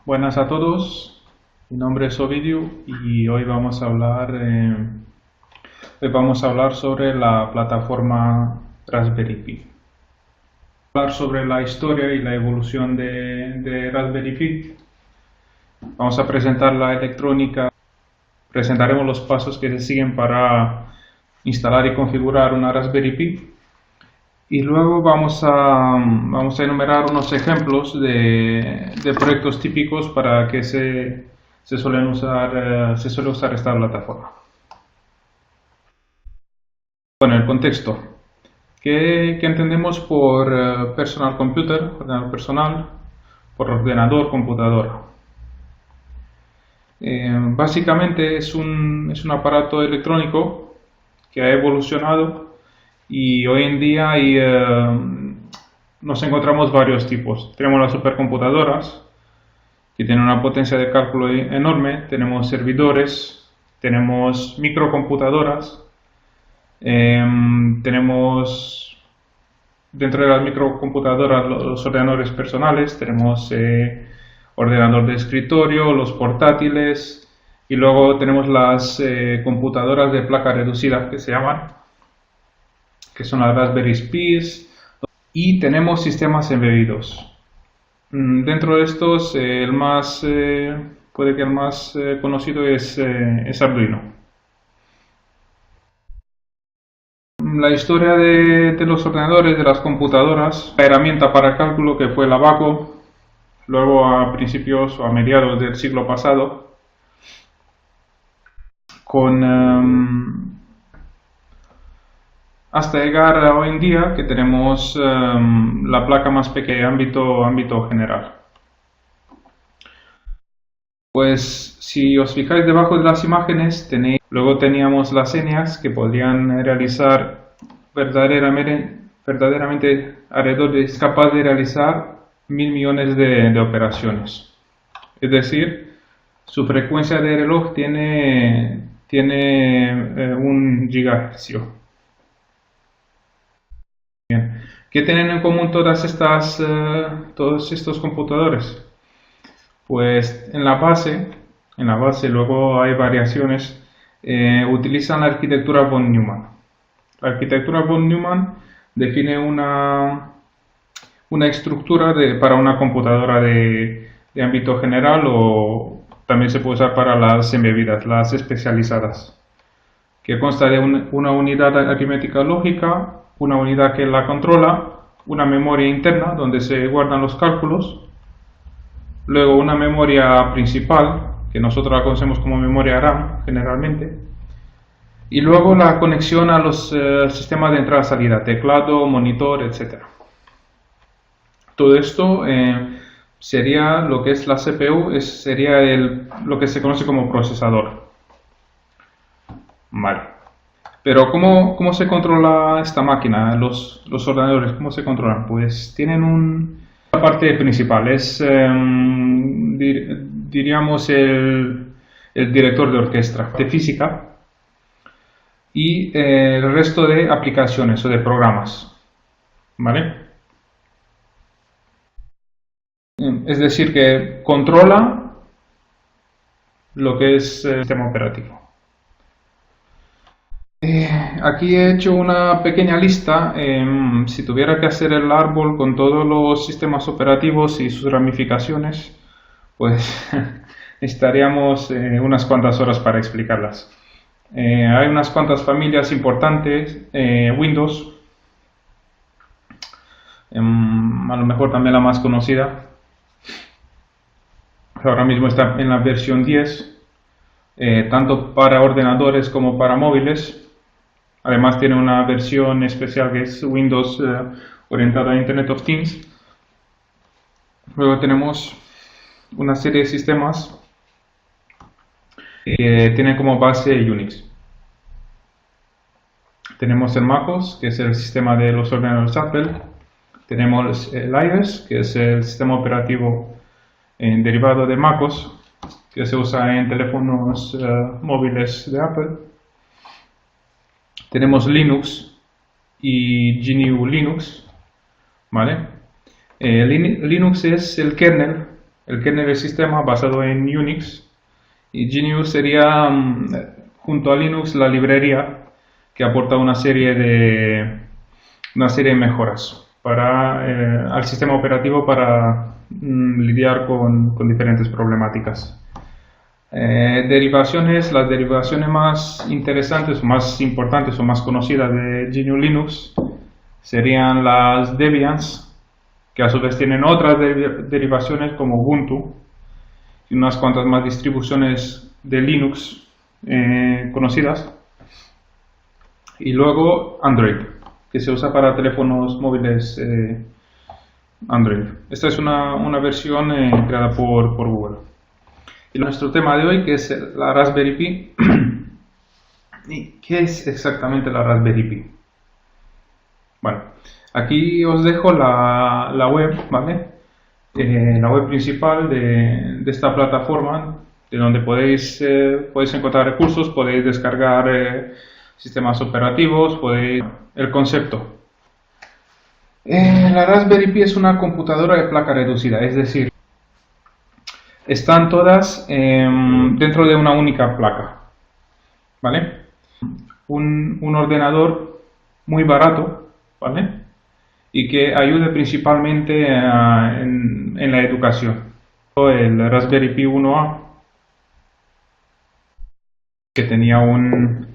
Buenas a todos, mi nombre es Ovidio y hoy vamos a hablar sobre la plataforma Raspberry Pi. Hablar sobre la historia y la evolución de Raspberry Pi. Vamos a presentar la electrónica, presentaremos los pasos que se siguen para instalar y configurar una Raspberry Pi. Y luego vamos a enumerar unos ejemplos de proyectos típicos para que se suele usar esta plataforma. Bueno, el contexto. ¿Qué entendemos por personal computer, ordenador personal, por ordenador, computadora? Básicamente es un aparato electrónico que ha evolucionado y hoy en día nos encontramos varios tipos. Tenemos las supercomputadoras, que tienen una potencia de cálculo enorme. Tenemos servidores, tenemos microcomputadoras, tenemos dentro de las microcomputadoras los ordenadores personales, tenemos ordenador de escritorio, los portátiles, y luego tenemos las computadoras de placa reducida que se llaman, que son las Raspberry Pis, y tenemos sistemas embebidos. Dentro de estos, puede que el más conocido es Arduino. La historia de los ordenadores, de las computadoras, la herramienta para cálculo que fue el abaco, luego a principios o a mediados del siglo pasado, hasta llegar a hoy en día que tenemos la placa más pequeña, ámbito general. Pues si os fijáis debajo de las imágenes, luego teníamos las ENIACs que podían realizar verdaderamente capaz de realizar 1000 millones de operaciones. Es decir, su frecuencia de reloj tiene 1 gigahercio. Bien. ¿Qué tienen en común todos estos computadores? Pues en la base luego hay variaciones, utilizan la arquitectura von Neumann. La arquitectura von Neumann define una estructura para una computadora de ámbito general, o también se puede usar para las embebidas, las especializadas, que consta de una unidad aritmética lógica, una unidad que la controla, una memoria interna donde se guardan los cálculos, luego una memoria principal, que nosotros la conocemos como memoria RAM generalmente, y luego la conexión a los sistemas de entrada-salida, teclado, monitor, etc. Todo esto sería lo que es la CPU, sería lo que se conoce como procesador. Vale. Pero ¿cómo se controla esta máquina? Los ordenadores, ¿cómo se controlan? Pues tienen la parte principal, es diríamos el director de orquesta de física, y el resto de aplicaciones o de programas, ¿vale? Es decir, que controla lo que es el sistema operativo. Aquí he hecho una pequeña lista. Si tuviera que hacer el árbol con todos los sistemas operativos y sus ramificaciones, pues necesitaríamos unas cuantas horas para explicarlas. Hay unas cuantas familias importantes. Windows, a lo mejor también la más conocida, ahora mismo está en la versión 10, tanto para ordenadores como para móviles. Además tiene una versión especial que es Windows orientada a Internet of Things. Luego tenemos una serie de sistemas que tienen como base Unix. Tenemos el MacOS, que es el sistema de los ordenadores Apple. Tenemos el iOS, que es el sistema operativo derivado de MacOS, que se usa en teléfonos móviles de Apple. Tenemos Linux y GNU Linux, ¿vale? Linux es el kernel del sistema basado en Unix, y GNU sería, junto a Linux, la librería que aporta una serie de mejoras al sistema operativo para lidiar con diferentes problemáticas. Las derivaciones más interesantes, más importantes o más conocidas de GNU Linux serían las Debians, que a su vez tienen otras derivaciones como Ubuntu y unas cuantas más distribuciones de Linux conocidas, y luego Android, que se usa para teléfonos móviles Android. Esta es una versión creada por Google. Y nuestro tema de hoy, que es la Raspberry Pi. ¿Y qué es exactamente la Raspberry Pi? Bueno, aquí os dejo la web, ¿vale? La web principal de esta plataforma, de donde podéis encontrar recursos, podéis descargar sistemas operativos, el concepto. La Raspberry Pi es una computadora de placa reducida, es decir, están todas dentro de una única placa, ¿vale? Un ordenador muy barato, ¿vale? Y que ayude principalmente en la educación. El Raspberry Pi 1A, que tenía un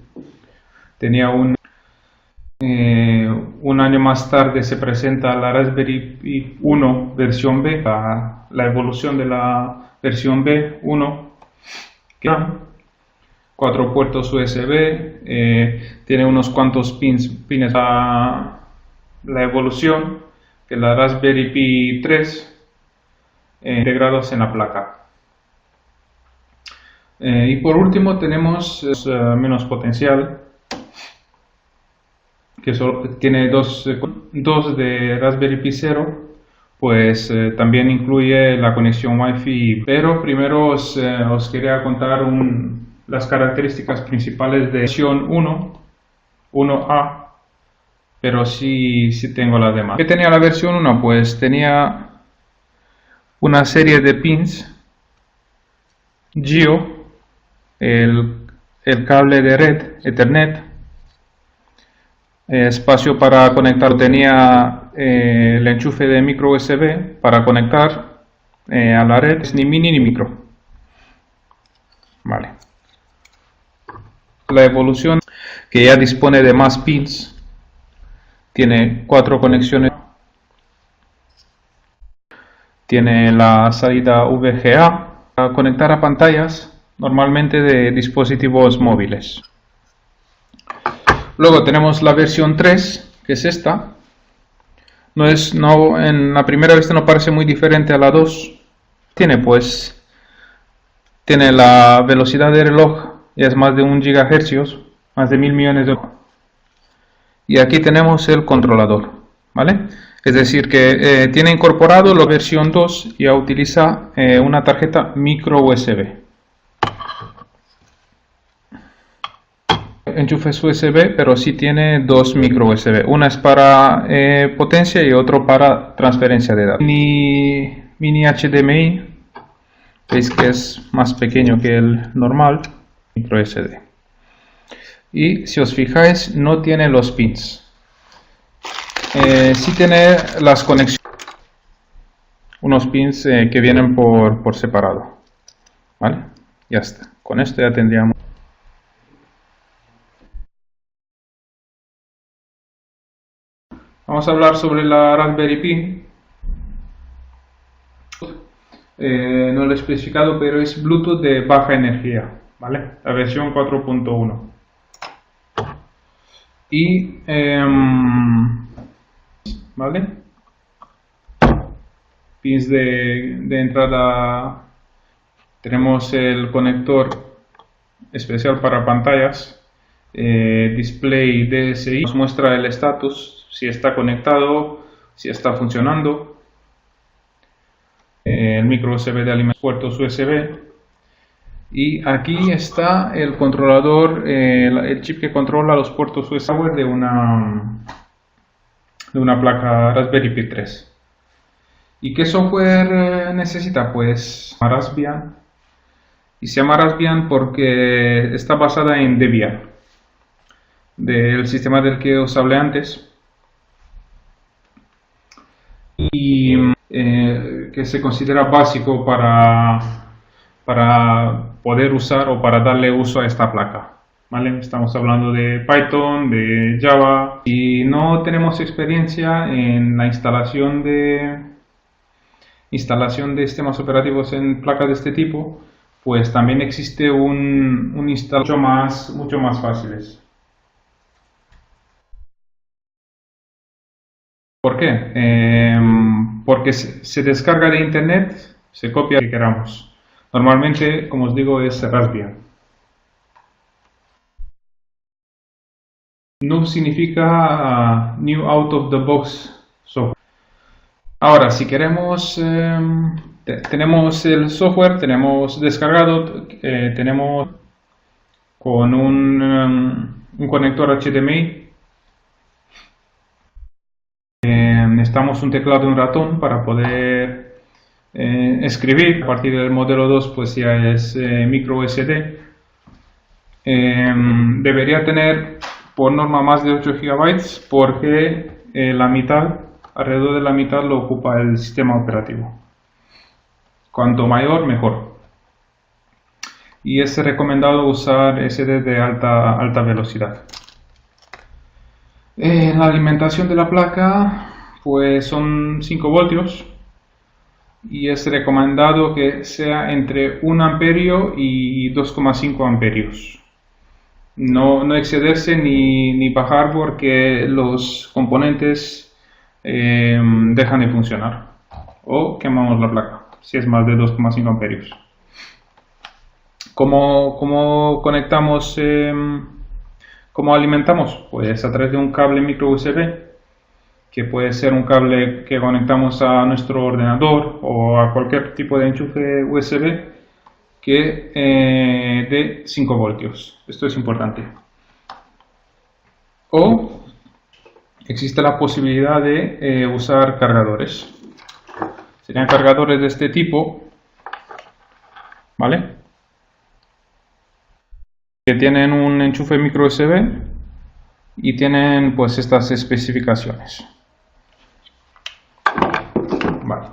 año más tarde se presenta la Raspberry Pi 1 versión B, la evolución de la versión B1, que 4 puertos USB, tiene unos cuantos pines para la evolución, que la Raspberry Pi 3 integrados en la placa. Y por último tenemos menos potencial, que tiene dos de Raspberry Pi 0, pues también incluye la conexión Wi-Fi. Pero primero os quería contar las características principales de versión 1A, pero sí tengo las demás. ¿Qué tenía la versión 1? Pues tenía una serie de pins GEO, el cable de red Ethernet, espacio para conectar, tenía el enchufe de micro USB para conectar a la red, ni mini ni micro. Vale. La evolución, que ya dispone de más pins, tiene 4 conexiones, tiene la salida VGA para conectar a pantallas, normalmente de dispositivos móviles. Luego tenemos la versión 3, que es esta. En la primera vista no parece muy diferente a la 2. Tiene la velocidad de reloj, ya es más de 1 GHz, más de 1000 millones de... Y aquí tenemos el controlador, ¿vale? Es decir, que tiene incorporado la versión 2, ya utiliza una tarjeta micro USB. Enchufes USB, pero sí tiene 2 micro USB. Una es para potencia y otro para transferencia de datos. Mini HDMI, veis que es más pequeño que el normal, micro SD. Y si os fijáis, no tiene los pins. Sí tiene las conexiones, unos pins que vienen por separado. ¿Vale? Ya está. Con esto ya tendríamos. Vamos a hablar sobre la Raspberry Pi. No lo he especificado, pero es Bluetooth de baja energía, ¿vale? La versión 4.1. Y ¿vale? Pins de entrada. Tenemos el conector especial para pantallas, display DSI, nos muestra el estatus, si está conectado, si está funcionando. El micro USB de alimentación, puertos USB. Y aquí está el controlador, el chip que controla los puertos USB de una placa Raspberry Pi 3. ¿Y qué software necesita? Pues Raspbian. Y se llama Raspbian porque está basada en Debian, del sistema del que os hablé antes. Y que se considera básico para poder usar o para darle uso a esta placa. ¿Vale? Estamos hablando de Python, de Java. Si no tenemos experiencia en la instalación de sistemas operativos en placas de este tipo, pues también existe un instalador mucho más fáciles. ¿Por qué? Porque se descarga de internet, se copia lo que queramos. Normalmente, como os digo, es Raspbian. NUB significa New Out of the Box Software. Ahora, si queremos, tenemos el software, tenemos descargado, tenemos con un conector HDMI. Necesitamos un teclado y un ratón para poder escribir. A partir del modelo 2 pues ya es micro SD. Debería tener por norma más de 8 GB porque alrededor de la mitad lo ocupa el sistema operativo. Cuanto mayor, mejor. Y es recomendado usar SD de alta velocidad. La alimentación de la placa pues son 5 voltios y es recomendado que sea entre 1 amperio y 2,5 amperios. No excederse ni bajar porque los componentes dejan de funcionar o quemamos la placa si es más de 2,5 amperios. ¿Cómo conectamos? ¿Cómo alimentamos? Pues a través de un cable micro USB, que puede ser un cable que conectamos a nuestro ordenador o a cualquier tipo de enchufe USB que de 5 voltios. Esto es importante. O existe la posibilidad de usar cargadores. Serían cargadores de este tipo, ¿vale? Que tienen un enchufe micro USB y tienen pues estas especificaciones. Vale.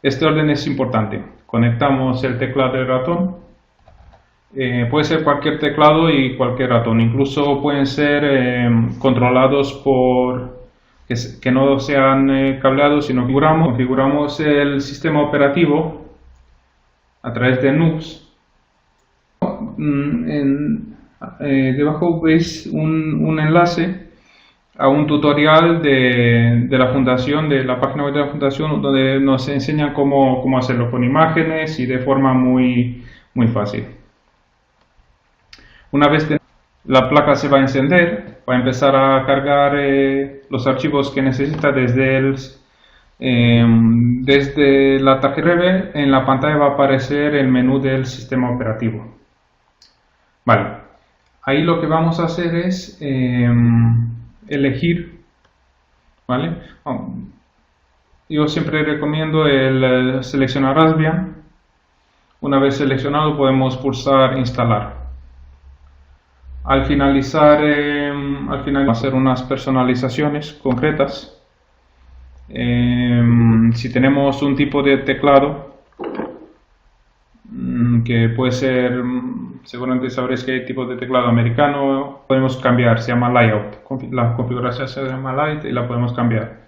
Este orden es importante. Conectamos el teclado y el ratón. Puede ser cualquier teclado y cualquier ratón. Incluso pueden ser controlados por que no sean cableados, sino configuramos el sistema operativo a través de NUBs. Debajo veis un enlace a un tutorial de la fundación, de la página web de la fundación, donde nos enseñan cómo hacerlo con imágenes y de forma muy fácil. Una vez la placa se va a encender, va a empezar a cargar los archivos que necesita desde la TACREV. En la pantalla va a aparecer el menú del sistema operativo. Vale, ahí lo que vamos a hacer es elegir, ¿vale? Yo siempre recomiendo el seleccionar Raspbian. Una vez seleccionado podemos pulsar instalar. Al finalizar, hacer unas personalizaciones concretas. Si tenemos un tipo de teclado que puede ser, seguramente sabréis que hay tipo de teclado americano, podemos cambiar, se llama layout, la configuración se llama layout y la podemos cambiar.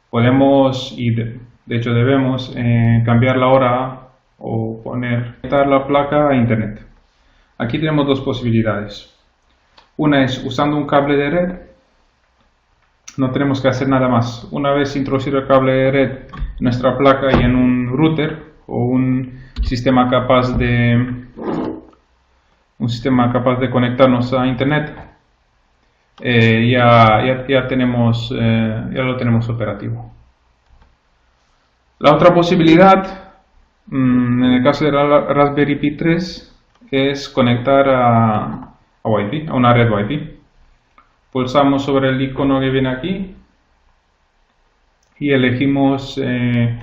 Podemos, y de hecho debemos, cambiar la hora o conectar la placa a internet. Aquí tenemos dos posibilidades. Una es usando un cable de red. No tenemos que hacer nada más. Una vez introducido el cable de red en nuestra placa y en un router o un sistema capaz de conectarnos a internet, ya lo tenemos operativo. La otra posibilidad, en el caso de la Raspberry Pi 3, es conectar a Wi-Fi, a una red Wi-Fi. Pulsamos sobre el icono que viene aquí y elegimos la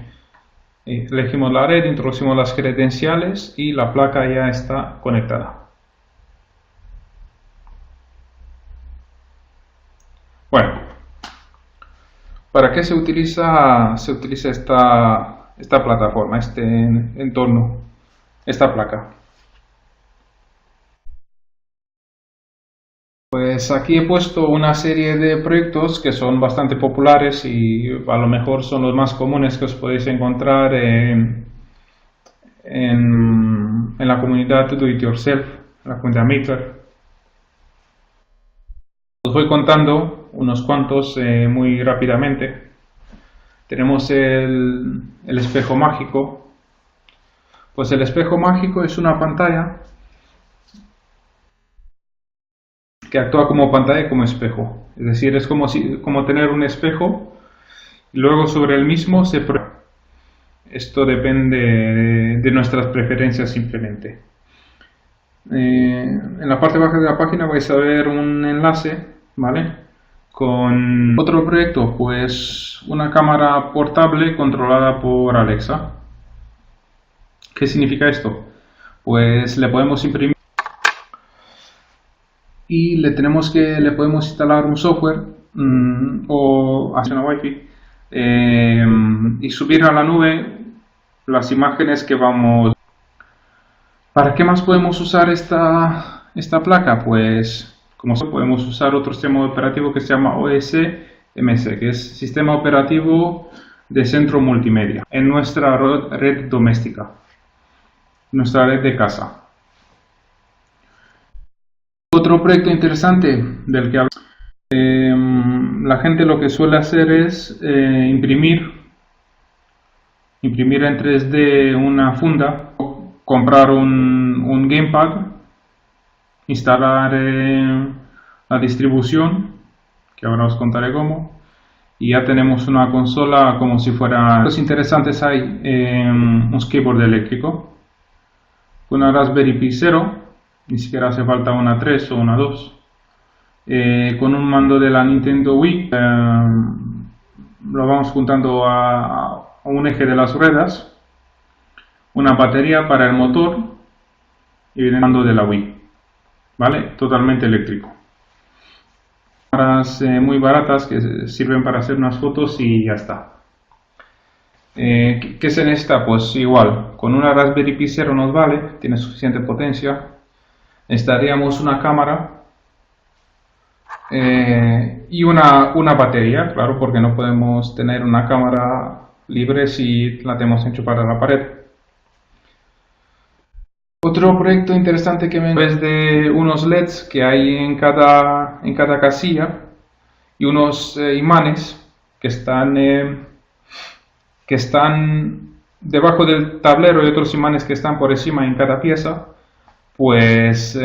red, introducimos las credenciales y la placa ya está conectada. Bueno, ¿para qué se utiliza esta plataforma, este entorno, esta placa? Pues aquí he puesto una serie de proyectos que son bastante populares y a lo mejor son los más comunes que os podéis encontrar en la comunidad Do It Yourself, la comunidad Maker. Os voy contando unos cuantos muy rápidamente. Tenemos el espejo mágico. Pues el espejo mágico es una pantalla que actúa como pantalla y como espejo. Es decir, es como tener un espejo y luego sobre el mismo se proyecta. Esto depende de nuestras preferencias simplemente. En la parte baja de la página vais a ver un enlace, ¿vale? Con otro proyecto, pues una cámara portable controlada por Alexa. ¿Qué significa esto? Pues le podemos imprimir y le podemos instalar un software o hacer una wifi y subir a la nube las imágenes que vamos. ¿Para qué más podemos usar esta placa? Pues como podemos usar otro sistema operativo que se llama OS/MS, que es Sistema Operativo de Centro Multimedia, en nuestra red doméstica, nuestra red de casa. Otro proyecto interesante del que la gente lo que suele hacer es imprimir en 3D una funda, comprar un gamepad, instalar la distribución, que ahora os contaré cómo, y ya tenemos una consola como si fuera. Los interesantes hay un skateboard eléctrico, una Raspberry Pi 0, ni siquiera hace falta una 3 o una 2, con un mando de la Nintendo Wii, lo vamos juntando a un eje de las ruedas, una batería para el motor y el mando de la Wii, ¿vale? Totalmente eléctrico. Cámaras muy baratas que sirven para hacer unas fotos y ya está. ¿Qué se necesita? Pues igual, con una Raspberry Pi 0 nos vale, tiene suficiente potencia. Necesitaríamos una cámara y una batería, claro, porque no podemos tener una cámara libre si la tenemos enchufada a la pared. Otro proyecto interesante que me es de unos LEDs que hay en cada casilla y unos imanes que están debajo del tablero y otros imanes que están por encima en cada pieza. Pues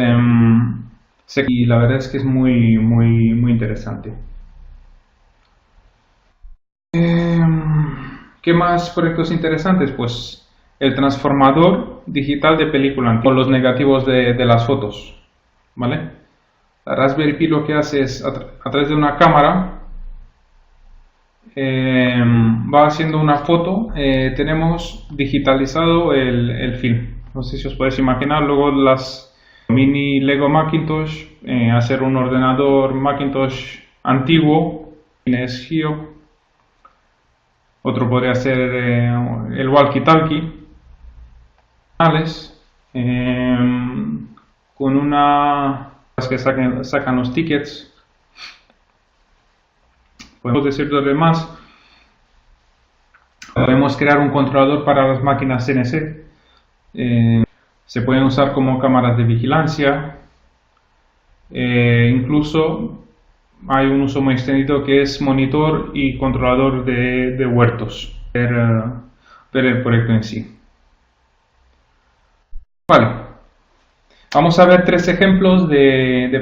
y la verdad es que es muy interesante. ¿Qué más proyectos interesantes? Pues el transformador digital de película con los negativos de las fotos, ¿vale? La Raspberry Pi lo que hace es a través de una cámara va haciendo una foto. Tenemos digitalizado el film. No sé si os podéis imaginar luego las mini Lego Macintosh, hacer un ordenador Macintosh antiguo, es Gio. Otro podría ser el walkie-talkie, con una que sacan los tickets. Podemos decir lo demás. Podemos crear un controlador para las máquinas CNC. Se pueden usar como cámaras de vigilancia. Incluso hay un uso muy extendido que es monitor y controlador de huertos. Ver el proyecto en sí. Vale. Vamos a ver tres ejemplos de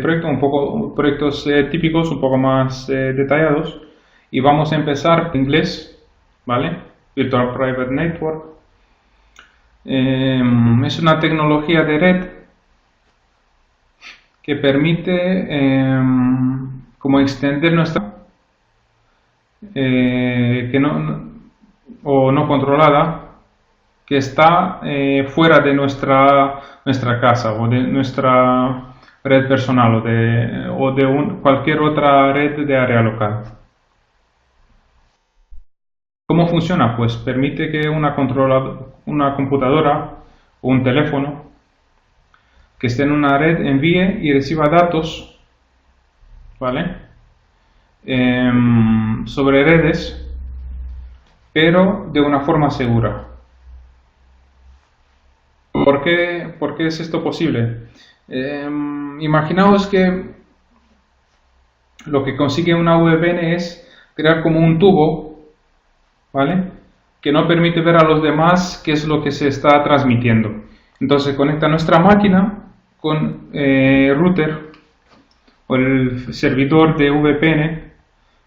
proyectos típicos, un poco más detallados. Y vamos a empezar en inglés, ¿vale? Virtual Private Network. Es una tecnología de red que permite como extender nuestra que o no controlada, que está fuera de nuestra casa o de nuestra red personal o de cualquier otra red de área local. ¿Cómo funciona? Pues permite que una computadora o un teléfono que esté en una red envíe y reciba datos, ¿vale? Sobre redes, pero de una forma segura. ¿Por qué es esto posible? Imaginaos que lo que consigue una VPN es crear como un tubo, ¿vale? Que no permite ver a los demás qué es lo que se está transmitiendo. Entonces conecta nuestra máquina con router o el servidor de VPN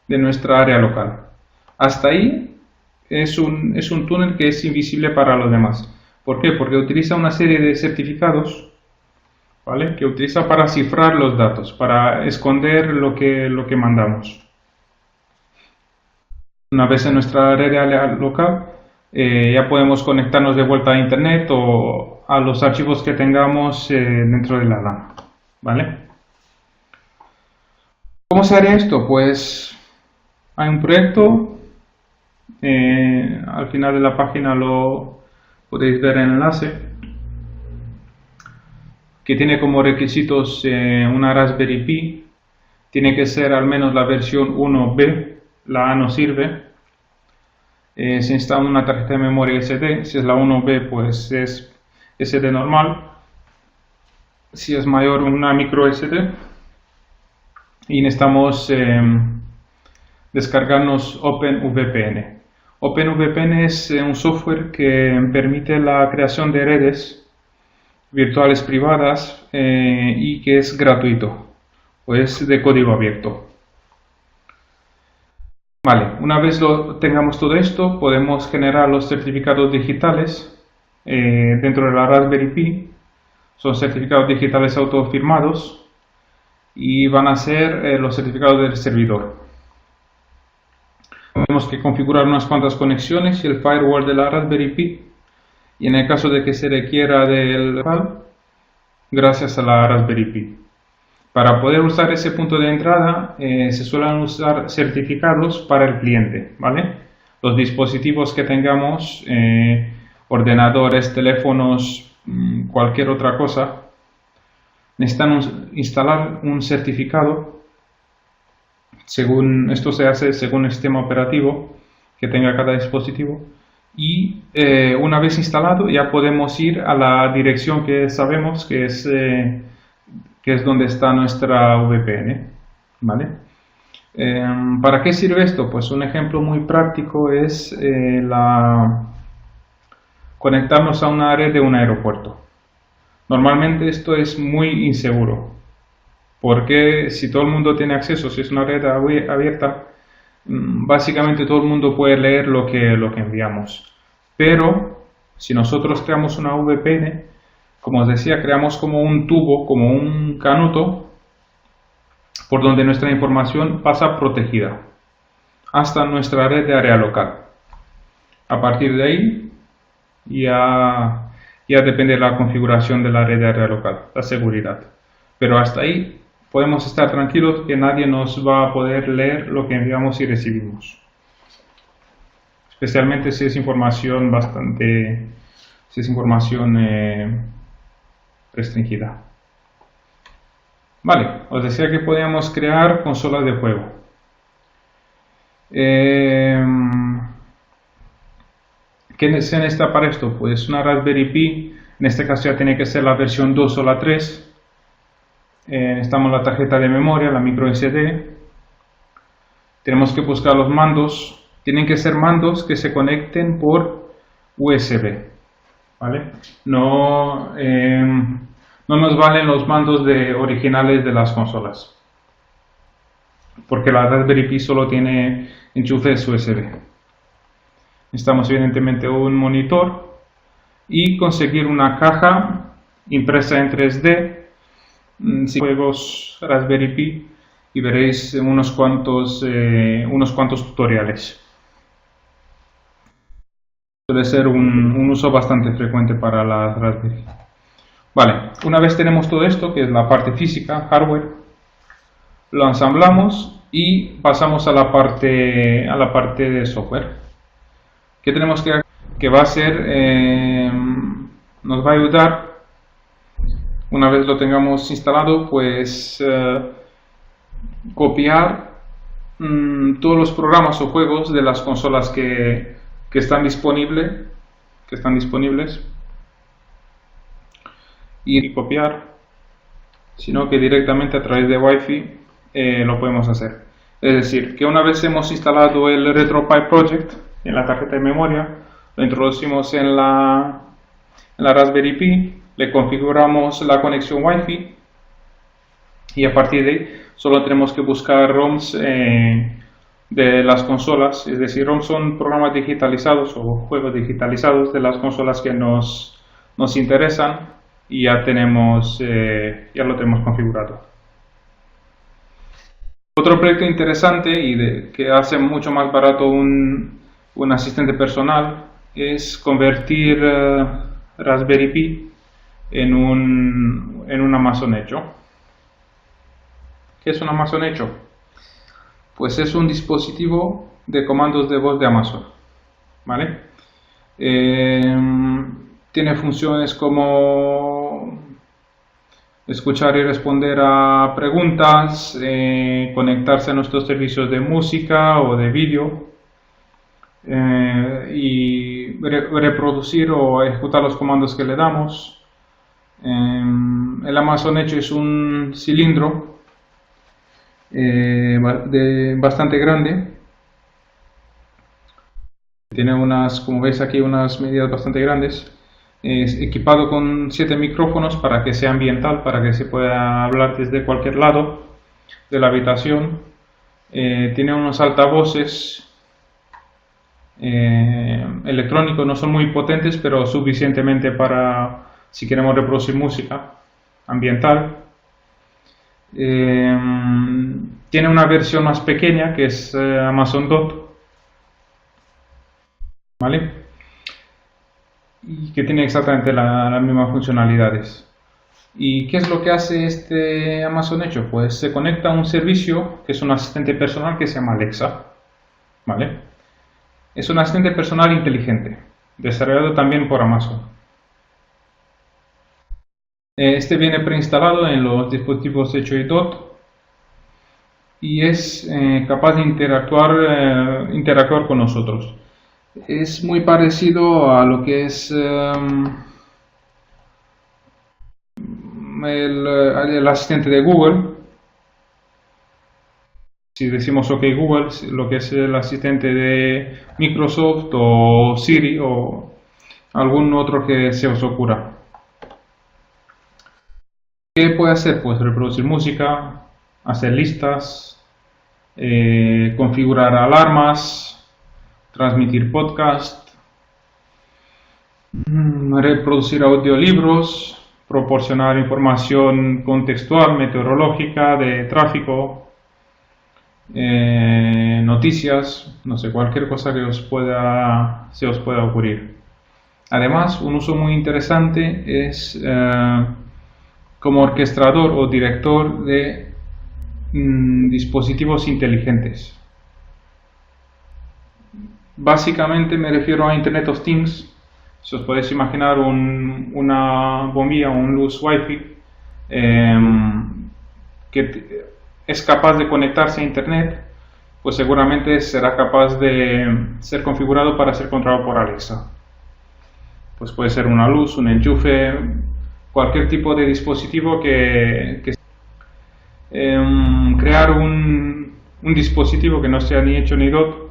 de nuestra área local. Hasta ahí es un túnel que es invisible para los demás. ¿Por qué? Porque utiliza una serie de certificados, ¿vale? Que utiliza para cifrar los datos, para esconder lo que mandamos. Una vez en nuestra red local, ya podemos conectarnos de vuelta a internet o a los archivos que tengamos dentro de la LAN, ¿vale? ¿Cómo se haría esto? Pues hay un proyecto, al final de la página lo podéis ver en el enlace, que tiene como requisitos una Raspberry Pi, tiene que ser al menos la versión 1B, la A no sirve. Se instala una tarjeta de memoria SD, si es la 1B pues es SD normal, si es mayor una micro SD, y necesitamos descargarnos OpenVPN. OpenVPN es un software que permite la creación de redes virtuales privadas y que es gratuito, o es de código abierto. Vale, una vez tengamos todo esto, podemos generar los certificados digitales dentro de la Raspberry Pi. Son certificados digitales autofirmados y van a ser los certificados del servidor. Tenemos que configurar unas cuantas conexiones y el firewall de la Raspberry Pi, y en el caso de que se requiera del local, gracias a la Raspberry Pi. Para poder usar ese punto de entrada se suelen usar certificados para el cliente, ¿vale? Los dispositivos que tengamos, ordenadores, teléfonos, cualquier otra cosa, necesitan instalar un certificado. Esto se hace según el sistema operativo que tenga cada dispositivo, y una vez instalado ya podemos ir a la dirección que sabemos que es donde está nuestra VPN, ¿vale? ¿Para qué sirve esto? Pues un ejemplo muy práctico es conectarnos a una red de un aeropuerto. Normalmente esto es muy inseguro, porque si todo el mundo tiene acceso, si es una red abierta, básicamente todo el mundo puede leer lo que enviamos. Pero si nosotros creamos una VPN, como os decía, creamos como un tubo, como un canuto, por donde nuestra información pasa protegida hasta nuestra red de área local. A partir de ahí ya depende de la configuración de la red de área local, la seguridad. Pero hasta ahí podemos estar tranquilos que nadie nos va a poder leer lo que enviamos y recibimos. Especialmente si es información restringida. Vale, os decía que podíamos crear consolas de juego. ¿Qué se necesita para esto? Pues una Raspberry Pi, en este caso ya tiene que ser la versión 2 o la 3. Necesitamos la tarjeta de memoria, la micro SD. Tenemos que buscar los mandos. Tienen que ser mandos que se conecten por USB, ¿vale? No nos valen los mandos originales de las consolas, porque la Raspberry Pi solo tiene enchufes USB. Necesitamos evidentemente un monitor y conseguir una caja impresa en 3D, juegos Raspberry Pi, y veréis unos cuantos tutoriales. Suele ser un uso bastante frecuente para la Raspberry. Vale, una vez tenemos todo esto, que es la parte física, hardware, lo ensamblamos y pasamos a la parte de software. ¿Qué tenemos que hacer? Que va a ser, nos va a ayudar, una vez lo tengamos instalado, pues copiar todos los programas o juegos de las consolas que están disponibles y copiar, sino que directamente a través de Wi-Fi lo podemos hacer. Es decir, que una vez hemos instalado el RetroPie Project en la tarjeta de memoria, lo introducimos en la Raspberry Pi, le configuramos la conexión Wi-Fi y a partir de ahí solo tenemos que buscar ROMs de las consolas, es decir, ROMs son programas digitalizados o juegos digitalizados de las consolas que nos interesan y ya lo tenemos configurado. Otro proyecto interesante y que hace mucho más barato un asistente personal es convertir Raspberry Pi en un Amazon Echo. ¿Qué es un Amazon Echo? Pues es un dispositivo de comandos de voz de Amazon, ¿vale? Tiene funciones como escuchar y responder a preguntas, conectarse a nuestros servicios de música o de vídeo y reproducir o ejecutar los comandos que le damos. El Amazon Echo es un cilindro bastante grande. Tiene como veis aquí, unas medidas bastante grandes. Es equipado con 7 micrófonos para que sea ambiental, para que se pueda hablar desde cualquier lado de la habitación. Tiene unos altavoces electrónicos, no son muy potentes, pero suficientemente para si queremos reproducir música ambiental. Tiene una versión más pequeña que es Amazon Dot, ¿vale? Y que tiene exactamente las mismas funcionalidades. ¿Y qué es lo que hace este Amazon Echo? Pues se conecta a un servicio que es un asistente personal que se llama Alexa, ¿vale? Es un asistente personal inteligente, desarrollado también por Amazon. Este viene preinstalado en los dispositivos Echo y Dot y es capaz de interactuar con nosotros. Es muy parecido a lo que es el asistente de Google. Si decimos OK Google, lo que es el asistente de Microsoft o Siri o algún otro que se os ocurra. ¿Qué puede hacer? Pues reproducir música, hacer listas, configurar alarmas, transmitir podcast, reproducir audiolibros, proporcionar información contextual, meteorológica, de tráfico, noticias, no sé, cualquier cosa que se os pueda ocurrir. Además, un uso muy interesante es como orquestador o director de dispositivos inteligentes. Básicamente me refiero a Internet of Things. Si os podéis imaginar una bombilla o un luz Wi-Fi que es capaz de conectarse a Internet, pues seguramente será capaz de ser configurado para ser controlado por Alexa. Pues puede ser una luz, un enchufe, cualquier tipo de dispositivo crear un dispositivo que no sea ni Echo ni Dot,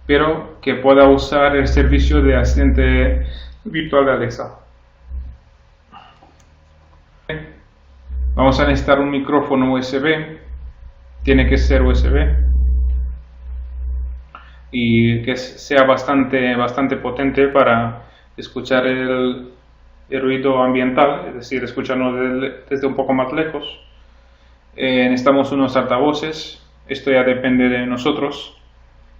pero que pueda usar el servicio de asistente virtual de Alexa. Vamos a necesitar un micrófono USB, tiene que ser USB y que sea bastante potente para escuchar el ruido ambiental, es decir, escucharnos desde un poco más lejos. necesitamos unos altavoces. Esto ya depende de nosotros.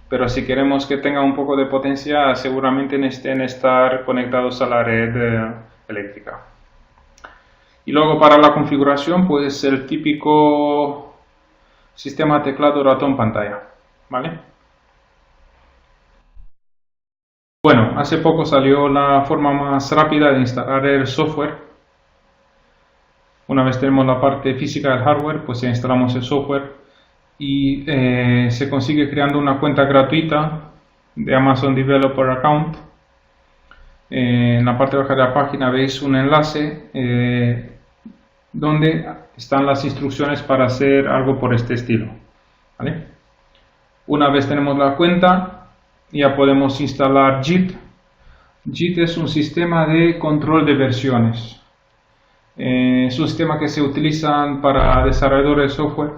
Pero si queremos que tenga un poco de potencia, seguramente necesiten estar conectados a la red eléctrica. Y luego para la configuración, pues el típico sistema teclado ratón pantalla, ¿vale? Bueno, hace poco salió la forma más rápida de instalar el software. Una vez tenemos la parte física del hardware, pues ya instalamos el software y se consigue creando una cuenta gratuita de Amazon Developer Account. En la parte baja de la página veis un enlace donde están las instrucciones para hacer algo por este estilo, ¿vale? Una vez tenemos la cuenta, ya podemos instalar JIT. JIT es un sistema de control de versiones. Es un sistema que se utiliza para desarrolladores de software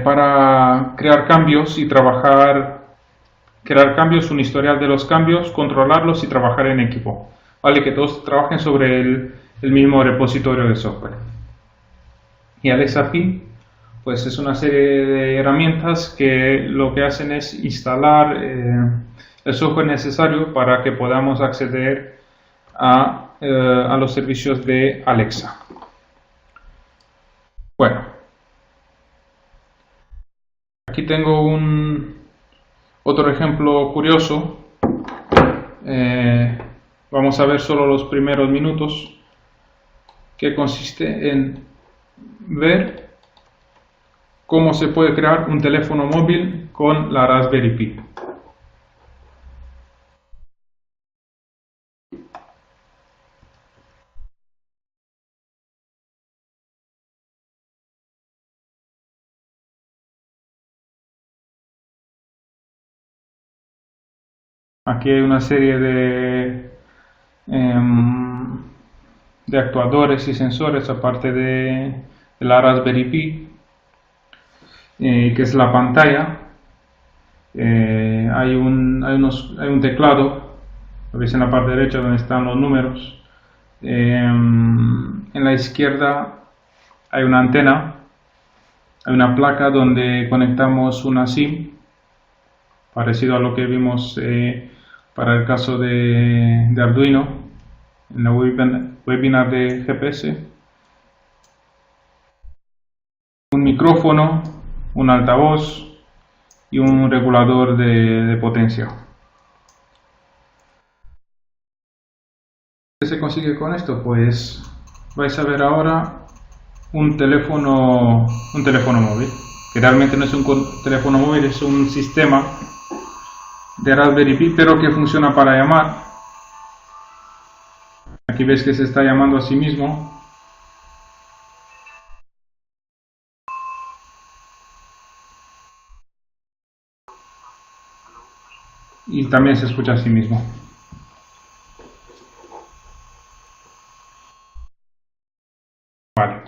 para crear cambios y crear cambios, un historial de los cambios, controlarlos y trabajar en equipo, ¿vale? Que todos trabajen sobre el mismo repositorio de software. Y Alexa API, pues es una serie de herramientas que lo que hacen es instalar el software necesario para que podamos acceder a los servicios de Alexa. Bueno, aquí tengo otro ejemplo curioso. Vamos a ver solo los primeros minutos, que consiste en ver cómo se puede crear un teléfono móvil con la Raspberry Pi. Aquí hay una serie de actuadores y sensores aparte de la Raspberry Pi, que es la pantalla. Hay un teclado, lo veis en la parte derecha donde están los números. En la izquierda hay una antena, hay una placa donde conectamos una SIM, parecido a lo que vimos para el caso de Arduino en el webinar de GPS. Un micrófono, un altavoz y un regulador de potencia. ¿Qué se consigue con esto? Pues vais a ver ahora un teléfono móvil, que realmente no es un teléfono móvil, es un sistema de Raspberry Pi, pero que funciona para llamar. Aquí ves que se está llamando a sí mismo. Y también se escucha a sí mismo. Vale.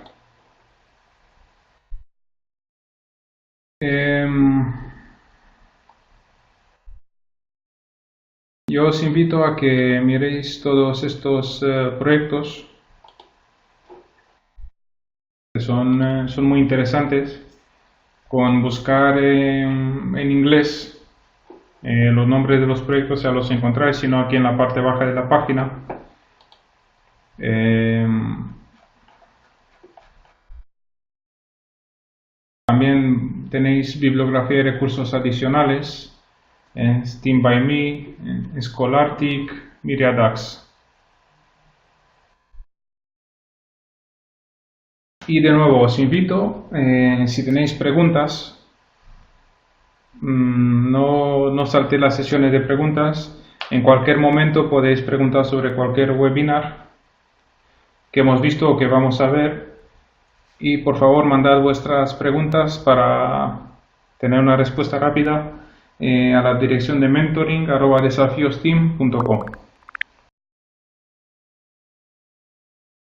Yo os invito a que miréis todos estos proyectos que son muy interesantes. Con buscar en inglés los nombres de los proyectos ya los encontráis, sino aquí en la parte baja de la página. También tenéis bibliografía y recursos adicionales en Steam by Me, en Scholartic, Myriadax. Y de nuevo os invito, si tenéis preguntas, no saltéis las sesiones de preguntas. En cualquier momento podéis preguntar sobre cualquier webinar que hemos visto o que vamos a ver. Y por favor mandad vuestras preguntas para tener una respuesta rápida a la dirección de mentoring@desafiosteam.com.